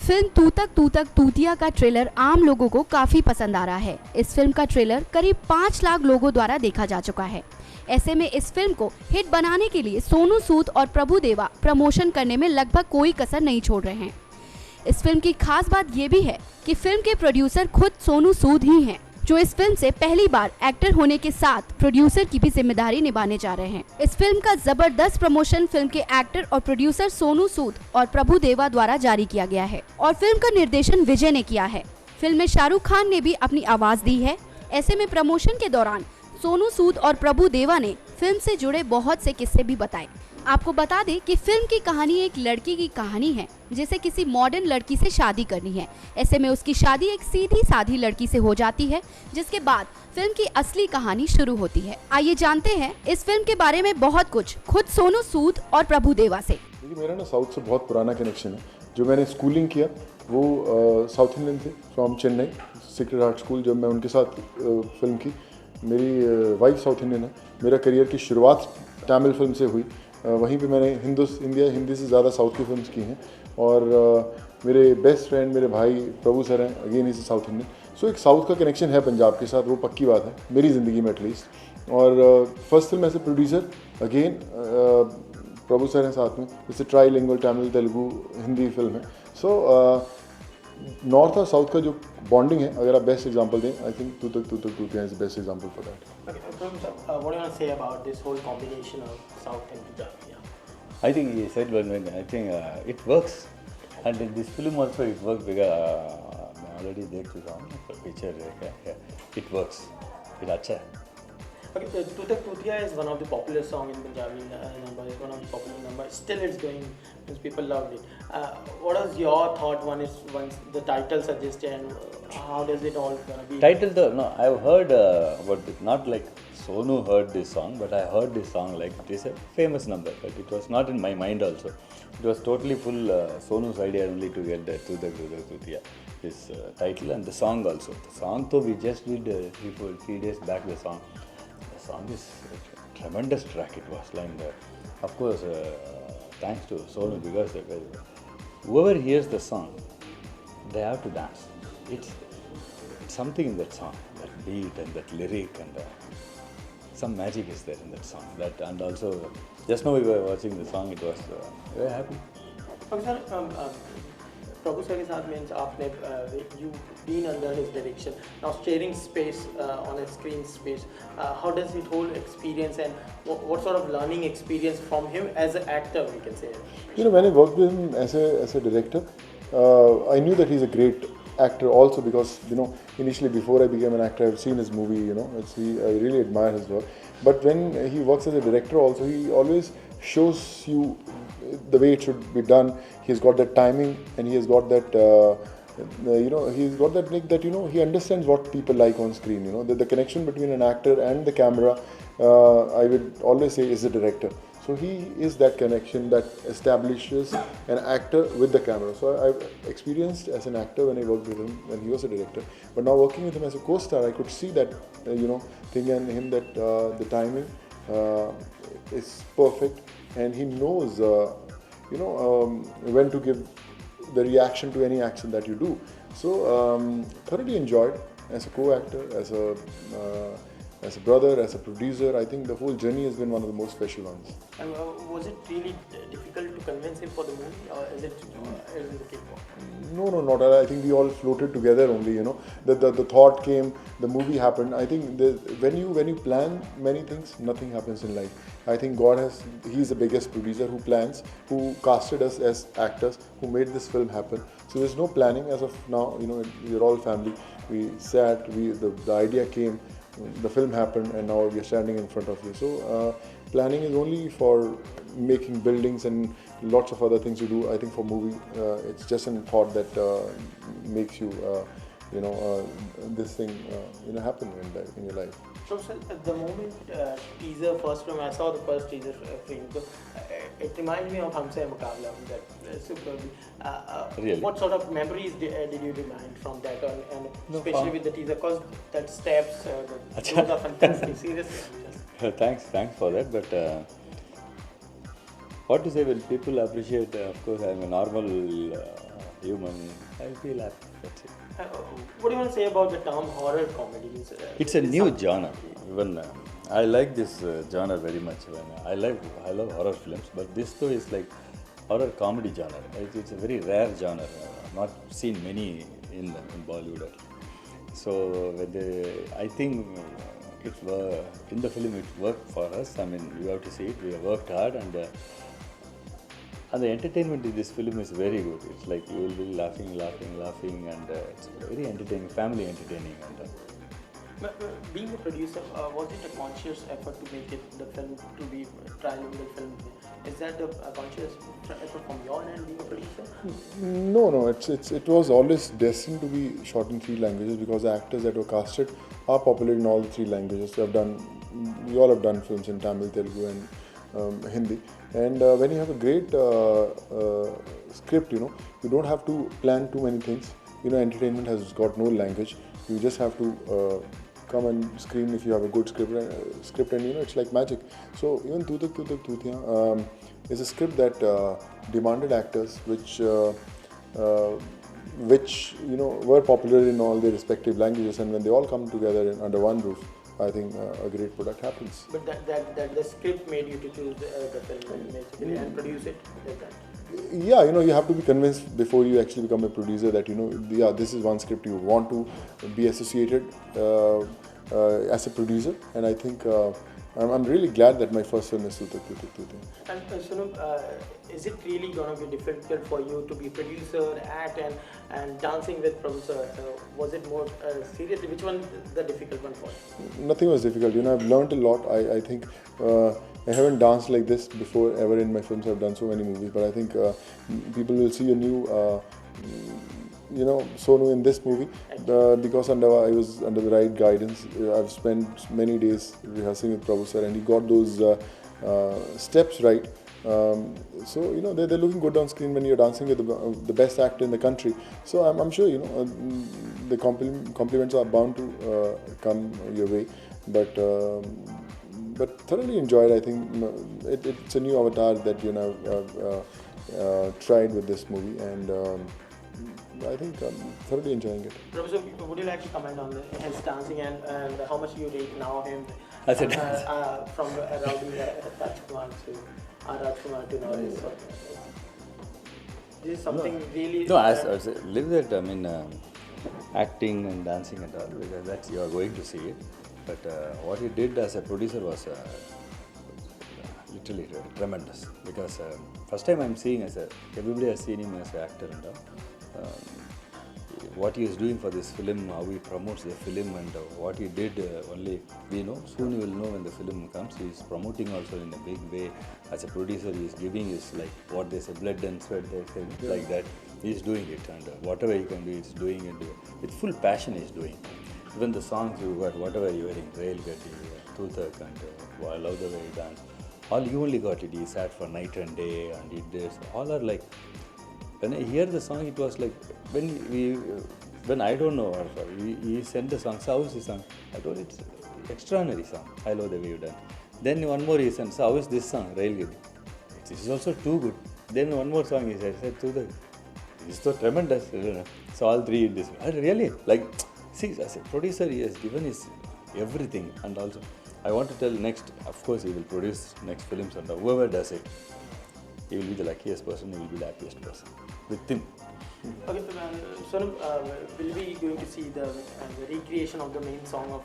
Film तू तक तूतिया का ट्रेलर आम लोगों को काफी पसंद आ रहा है। इस फिल्म का ट्रेलर करीब 5 लाख लोगों द्वारा देखा जा चुका है। ऐसे में इस फिल्म को हिट बनाने के लिए सोनू सूद और प्रभु देवा प्रमोशन करने में लगभग कोई कसर नहीं छोड़ रहे हैं। इस फिल्म की खास बात ये भी है कि फिल्म के प्रोड्यूसर खुद सोनू सूद ही हैं, जो इस फिल्म से पहली बार एक्टर होने के साथ प्रोड्यूसर की भी जिम्मेदारी निभाने जा रहे हैं। इस फिल्म का जबरदस्त प्रमोशन फिल्म के एक्टर और प्रोड्यूसर सोनू सूद और प्रभु देवा द्वारा जारी किया गया है और फिल्म का निर्देशन विजय ने किया है। फिल्म में शाहरुख खान ने भी अपनी आवाज दी है। ऐसे में प्रमोशन के दौरान सोनू सूद और प्रभु देवा ने फिल्म से जुड़े बहुत से किस्से भी बताए। आपको बता दें कि फिल्म की कहानी एक लड़की की कहानी है जिसे किसी मॉडर्न लड़की से शादी करनी है। ऐसे में उसकी शादी एक सीधी साधी लड़की से हो जाती है, जिसके बाद फिल्म की असली कहानी शुरू होती है। आइए जानते हैं इस फिल्म के बारे में बहुत कुछ खुद सोनू सूद और प्रभु देवा से। मेरा ना साउथ से बहुत पुराना कनेक्शन है। जो मैंने स्कूलिंग किया वो साउथ इंडियन थे, from Chennai secret heart school. जब मैं उनके साथ फिल्म की, मेरी वाइफ साउथ इंडियन है। मेरा करियर की शुरुआत तमिल फिल्म से हुई। वहीं पे मैंने हिंदी से ज़्यादा साउथ की फिल्म्स की हैं। और मेरे बेस्ट फ्रेंड मेरे भाई प्रभु सर हैं, अगेन इज साउथ इंडियन। सो एक साउथ का कनेक्शन है पंजाब के साथ, वो पक्की बात है मेरी ज़िंदगी में एटलीस्ट। और first film as a producer again Prabhu sir हैं साथ में। जैसे ट्राईलिंगुअल तमिल तेलुगु हिंदी फिल्म है। सो नॉर्थ और साउथ का जो बॉन्डिंग है, अगर आप बेस्ट एग्जांपल दें, आई थिंक तू तक तूतिया is the best example for that. What do you want to say about this whole combination of South and Punjabi? Yeah. I think he said well. I think it works, and in this film also it works because मैं already देख चुका हूँ picture देखा है, it works, it अच्छा है। Okay, "Tu Tak Tutiya" is one of the popular song in Punjabi number. It's one of the popular number. Still, it's going because people loved it. What was your thought once the title suggested, and how does it all gonna be? Title though, no, I've heard about it. Not like Sonu heard this song, but I heard this song like it is a famous number, but it was not in my mind also. It was totally full Sonu's idea only to get the "Tu Tak Tutiya" this title and the song also. The song though we just did 3 days back. The song is a tremendous track. It was like, of course, thanks to Sonu, because whoever hears the song, they have to dance. It's something in that song, that beat and that lyric, and some magic is there in that song. That, and also, just now we were watching the song. It was very happy. Okay, sir, Prabhu sir के साथ में आपने you been under his direction, now sharing space on a screen space. How does it whole experience, and what sort of learning experience from him as an actor, we can say? You know, when I worked with him as a director, I knew that he's a great actor also, because you know, initially before I became an actor, I've seen his movie. You know, I really admire his work. But when he works as a director also, he always shows you the way it should be done. He's got that timing, and he has got that you know, he's got that nick that, you know, he understands what people like on screen. You know, the connection between an actor and the camera, I would always say, is the director. So he is that connection that establishes an actor with the camera. So I've experienced as an actor when I worked with him when he was a director, but now working with him as a co-star, I could see that you know, thing in him, that the timing is perfect, and he knows you know, when to give the reaction to any action that you do. So thoroughly enjoyed as a co-actor, as a brother, as a producer. I think the whole journey has been one of the most special ones. And was it really difficult to convince him for the movie, or is it the cakewalk? No, not at all. I think we all floated together only. You know, the thought came, the movie happened. I think when you plan many things, nothing happens in life. I think He's the biggest producer who plans, who casted us as actors, who made this film happen. So there's no planning as of now. You know, we're all family. We sat, the idea came, the film happened, and now we are standing in front of you. So planning is only for making buildings and lots of other things you do. I think for movie, it's just a thought that makes you, you know, this thing, you know, happen in your life. So, sir, at the moment teaser first film, I saw the first teaser film. So, it reminds me of Humse Mukabla. That superbly. Really? What sort of memories did you remind from that, and especially with the teaser? Because that steps, those are fantastic. Seriously. Thanks for that. But what to say? When people appreciate, of course, I'm a normal human. I'll be happy. That's it. What do you want to say about the term horror comedy? It's a new genre. Even I like this genre very much. I love horror films, but this too is like horror comedy genre. It's a very rare genre. Not seen many in Bollywood. So I think in the film it worked for us. I mean, you have to see it. We have worked hard, and the entertainment in this film is very good. It's like you will be laughing, and it's very entertaining, family entertaining. And being a producer, was it a conscious effort to make the film to be a trilingual film? Is that a conscious effort from your end, being a producer? No. It was always destined to be shot in 3 languages because the actors that were casted are popular in all the 3 languages. We all have done films in Tamil, Telugu, and Hindi. And when you have a great script, you don't have to plan too many things. Entertainment has got no language. You just have to come and screen if you have a good script, and it's like magic. So even Tu Tak Thutiyan is a script that demanded actors which were popular in all their respective languages, and when they all come together under one roof, I think a great product happens. But that the script made you to choose the film basically and produce it. Like that. Yeah, you have to be convinced before you actually become a producer that this is one script you want to be associated as a producer, and I think I'm really glad that my first film is Tu Tak Thutiyan. And Sunam, is it really going to be difficult for you to be producer, act, and dancing with producer? Was it more seriously? Which one the difficult one for you? Nothing was difficult. I've learned a lot. I think I haven't danced like this before ever in my films. I've done so many movies, but I think people will see a new Sonu in this movie because I was under the right guidance. I've spent many days rehearsing with Prabhu sir, and he got those steps right. So they're looking good on screen when you're dancing with the best actor in the country. So I'm sure the compliments are bound to come your way, but thoroughly enjoyed. I think it's a new avatar that tried with this movie, and I think I'm thoroughly enjoying it. Professor, would you like to comment on his dancing and how much you rate now him as a dancer from Rowdy Rajkumar to now this? This is something really. No, as live that. I mean, acting and dancing and all, because that's you are going to see it. But what he did as a producer was literally tremendous. Because first time I'm seeing everybody has seen him as an actor and all. What he is doing for this film, how he promotes the film, and what he did, only we know. Soon you will know when the film comes. He is promoting also in a big way. As a producer, he is giving his, like what they say, blood and sweat, like that. He is doing it, and whatever he can do, he is doing it with full passion. He is doing. Even the songs you got, whatever you were in, Rail Gati, Tu Tak, and I love the way he danced. All you only got it. He sat for night and day, and he did. All are like. When I hear the song, it was like when I don't know, he sent the song. So how is the song? I told it's extraordinary song. I love the way you done. Then one more he sent. So how is this song? Rail Gati. This is also too good. Then one more song he said this is so tremendous. So all 3 in this. Really like. See, as a producer, he has given his everything, and also I want to tell next. Of course, he will produce next films, and whoever does it, he will be the luckiest person. He will be the happiest person with him. Okay, Sonam, will we going to see the recreation of the main song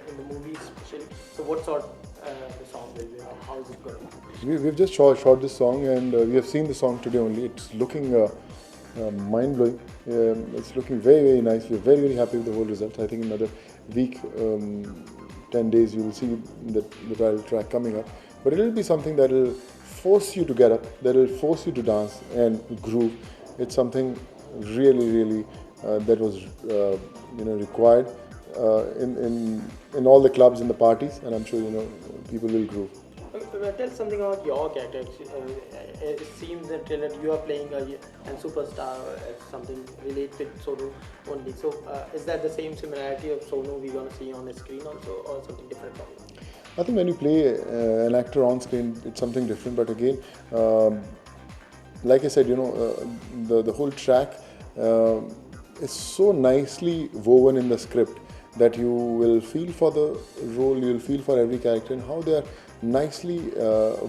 in the movie especially? So what sort the song will be? How is it going? We've just shot this song, and we have seen the song today only. It's looking mind-blowing. It's looking very, very nice. We're very, very happy with the whole result. I think in another week, 10 days, you will see the title track coming up. But it will be something that will force you to get up, that will force you to dance and groove. It's something really, really that was required in all the clubs and the parties, and I'm sure people will groove. Tell something about your character. It seems that you are playing a superstar, something related to Sonu only. So is that the same similarity of Sonu we're going to see on the screen also, or something different from it? I think when you play an actor on screen, it's something different. But again, like I said, the whole track is so nicely woven in the script that you will feel for the role, you will feel for every character and how they are nicely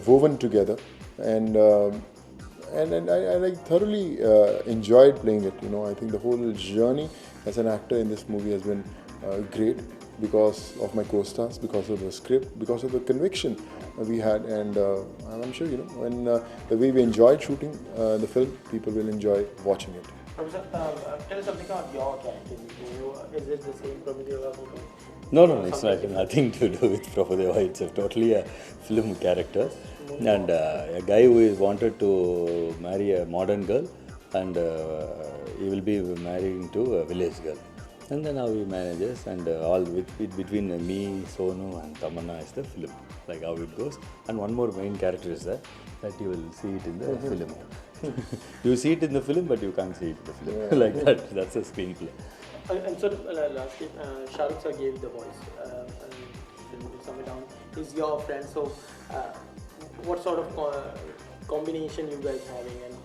woven together. And I thoroughly enjoyed playing it. You know, I think the whole journey as an actor in this movie has been great because of my co-stars, because of the script, because of the conviction we had, and I'm sure, you know, when the way we enjoyed shooting the film, people will enjoy watching it. Tell us something about your character. Is it the same Prabhudeva? No, it's not nothing to do with Prabhudeva. It's totally a film character, and a guy who is wanted to marry a modern girl, and he will be marrying to a village girl. And then how he manages, and all between me, Sonu, and Tamanna is the film, like how it goes. And one more main character is there that you will see it in the film. You see it in the film, but you can't see it in the film. Like that. That's a screenplay. And so lastly, Shah Rukh sir gave the voice. And to sum it down, he's your friend. So, what sort of combination you guys having, and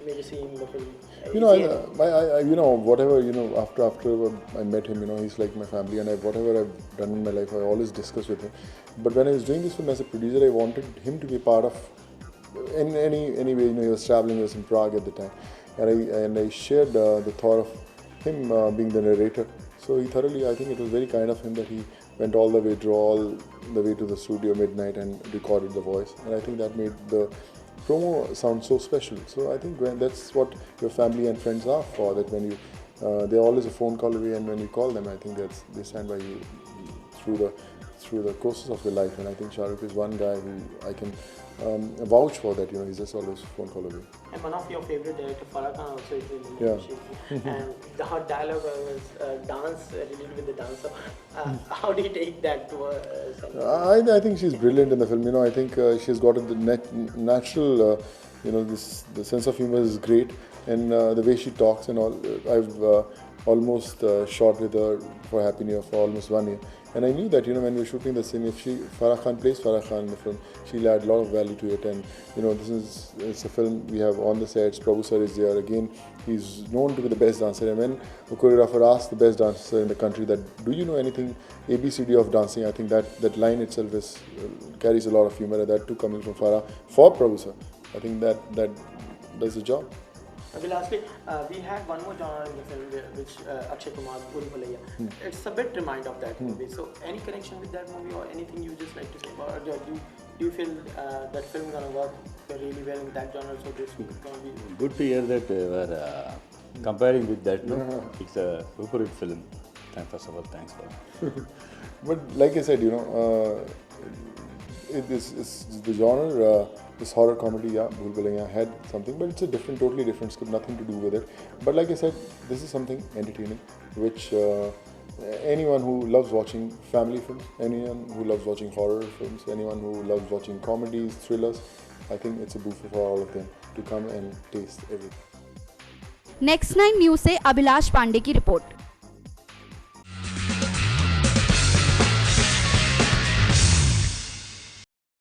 maybe seeing the film? You know, I you know, whatever, you know, after I met him, you know, he's like my family, and whatever I've done in my life, I always discuss with him. But when I was doing this film as a producer, I wanted him to be part of. In any way, you know, he was traveling, he was in Prague at the time, and I shared the thought of him being the narrator. So he thoroughly, I think it was very kind of him that he went all the way, drove all the way to the studio midnight and recorded the voice. And I think that made the promo sound so special. So I think that's what your family and friends are for. That when you, they're always a phone call away, and when you call them, I think they stand by you through the courses of your life. And I think Shah Rukh is one guy who I can vouch for that. You know, he's just always phone call away. And one of your favorite director, Farah Khan, also is in Yeah. And the hot dialogue was dance related with the dancer. How do you take that to I think she's brilliant in the film. You know, I think she's got the natural, you know, the sense of humor is great, and the way she talks and all. I've almost shot with her for Happy New Year for almost 1 year. And I knew that, you know, when we were shooting the scene, if Farah Khan plays Farah Khan in the film, she'll add a lot of value to it. And, you know, it's a film we have on the sets. Prabhu sir is there. Again, he's known to be the best dancer. And when a choreographer asks the best dancer in the country that, do you know anything ABCD of dancing? I think that line itself carries a lot of humor. And that too coming from Farah for Prabhu sir. I think that does the job. Okay, lastly, we had one more genre in the film, which Akshay Kumar, Bhool Bhulaiya. It's a bit remind of that movie. So, any connection with that movie, or anything you just like to say about it? Do you feel that film gonna work really well in that genre? So this is gonna be good to hear that we're comparing with that. No? It's a super hit film. First of all, thanks for it. But like I said, you know, the genre. This horror comedy, yeah, Bhool Bhulaiya had something, but it's a totally different script, nothing to do with it. But like I said, this is something entertaining, which anyone who loves watching family films, anyone who loves watching horror films, anyone who loves watching comedies, thrillers, I think it's a booster for all of them to come and taste everything. Next 9 news से अभिलाष पांडे की report.